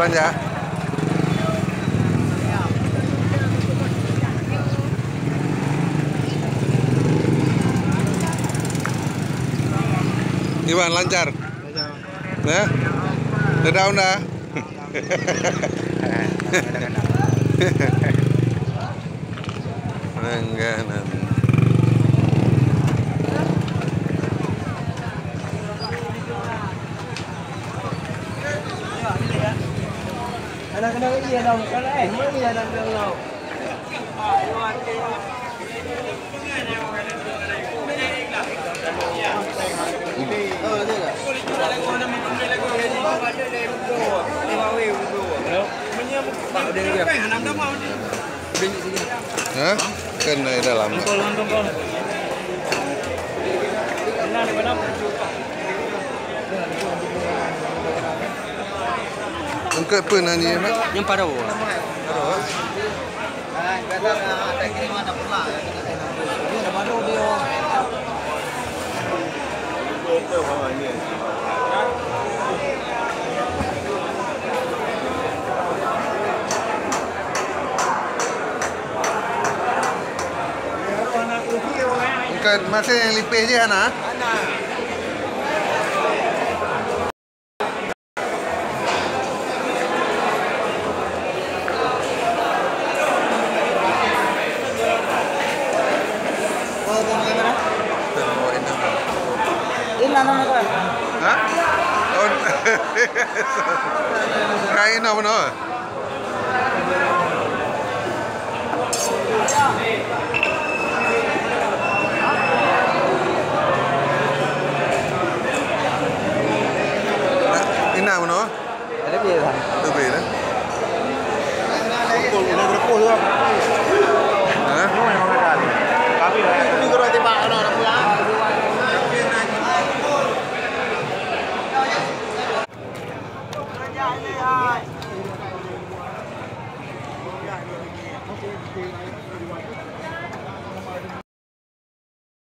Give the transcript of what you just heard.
belanja? Iwan lancar? Nah, udah. Langganan. Kadang-kadang iya dong, kalau iya dong kalau. Hah? Kan dari dalam. Angkat pun nanya nak? Yang pada wo. Angkat masa yang lipih je Hana? Hah? Oh, kain apa no? Ini apa no?